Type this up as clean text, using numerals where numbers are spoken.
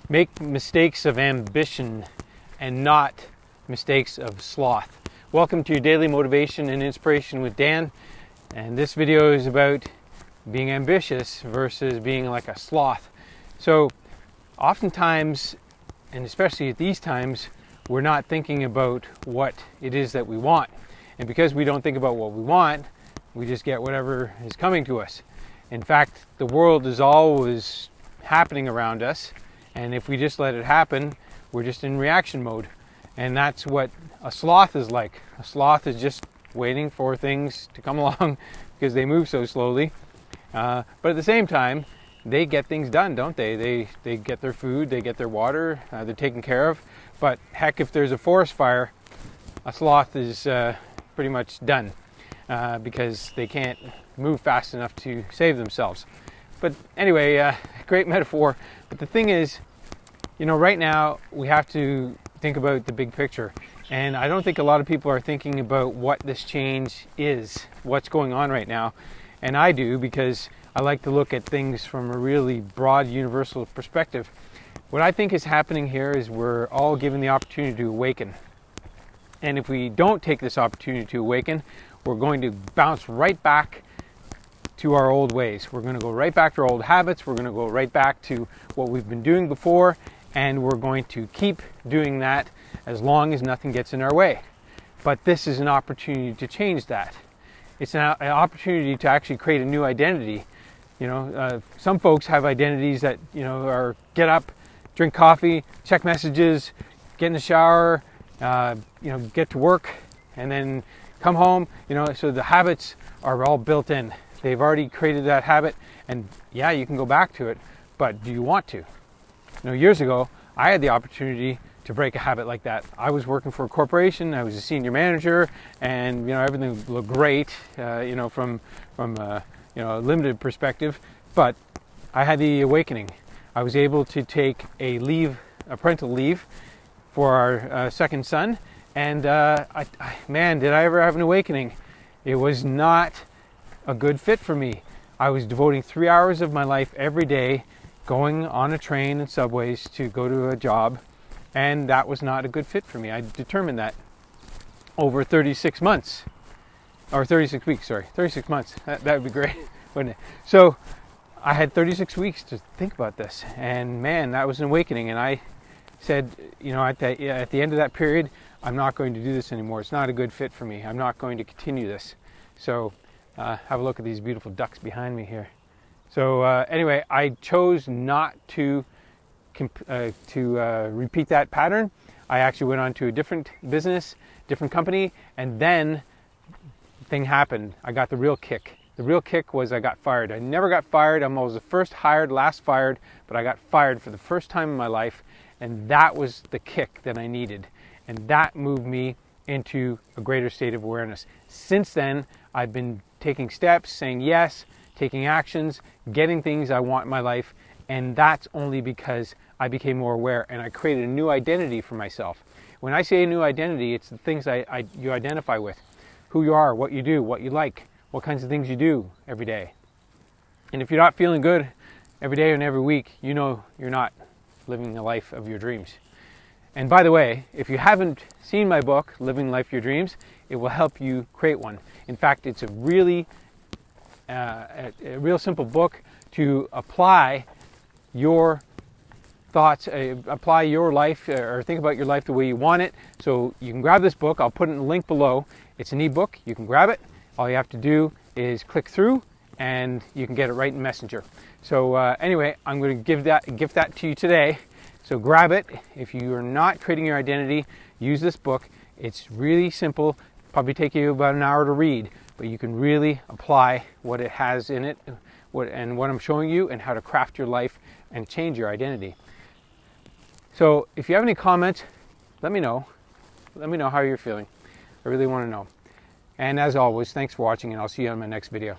Make mistakes of ambition and not mistakes of sloth. Welcome to your daily motivation and inspiration with Dan. And this video is about being ambitious versus being like a sloth. So oftentimes, and especially at these times, we're not thinking about what it is that we want. And because we don't think about what we want, we just get whatever is coming to us. In fact, the world is always happening around us. And if we just let it happen, we're just in reaction mode. And that's what a sloth is like. A sloth is just waiting for things to come along because they move so slowly. But at the same time, they get things done, don't they? They get their food, they get their water, they're taken care of. But heck, if there's a forest fire, a sloth is pretty much done because they can't move fast enough to save themselves. But anyway, great metaphor. But the thing is, right now we have to think about the big picture. And I don't think a lot of people are thinking about what this change is, what's going on right now. And I do, because I like to look at things from a really broad, universal perspective. What I think is happening here is we're all given the opportunity to awaken. And if we don't take this opportunity to awaken, we're going to bounce right back to our old ways. We're going to go right back to our old habits. We're going to go right back to what we've been doing before, and we're going to keep doing that as long as nothing gets in our way. But this is an opportunity to change that. It's an opportunity to actually create a new identity. Some folks have identities that are get up, drink coffee, check messages, get in the shower, get to work, and then come home. So the habits are all built in. They've already created that habit, and yeah, you can go back to it, but do you want to? Years ago, I had the opportunity to break a habit like that. I was working for a corporation. I was a senior manager, and everything looked great, from a limited perspective. But I had the awakening. I was able to take a parental leave, for our second son, and man, did I ever have an awakening! It was not a good fit for me. I was devoting 3 hours of my life every day going on a train and subways to go to a job, and that was not a good fit for me. I determined that over 36 months, or 36 weeks, 36 months. That would be great, wouldn't it? So I had 36 weeks to think about this, and man, that was an awakening. And I said, at the end of that period, I'm not going to do this anymore. It's not a good fit for me. I'm not going to continue this. So have a look at these beautiful ducks behind me here. So anyway, I chose not to repeat that pattern. I actually went on to a different business, different company, and then thing happened. I got the real kick. The real kick was I got fired. I never got fired. I was the first hired, last fired, but I got fired for the first time in my life, and that was the kick that I needed. And that moved me into a greater state of awareness. Since then, I've been taking steps, saying yes, taking actions, getting things I want in my life, and that's only because I became more aware and I created a new identity for myself. When I say a new identity, it's the things you identify with, who you are, what you do, what you like, what kinds of things you do every day. And if you're not feeling good every day and every week, you're not living the life of your dreams. And by the way, if you haven't seen my book, Living Life Your Dreams, it will help you create one. In fact, it's a real simple book to apply your thoughts, apply your life, or think about your life the way you want it. So you can grab this book. I'll put it in the link below. It's an ebook. You can grab it. All you have to do is click through, and you can get it right in Messenger. So anyway, I'm going to gift that to you today. So grab it. If you are not creating your identity, use this book. It's really simple. Probably take you about an hour to read, but you can really apply what it has in it, what I'm showing you, and how to craft your life and change your identity. So if you have any comments, let me know. Let me know how you're feeling. I really want to know. And as always, thanks for watching, and I'll see you on my next video.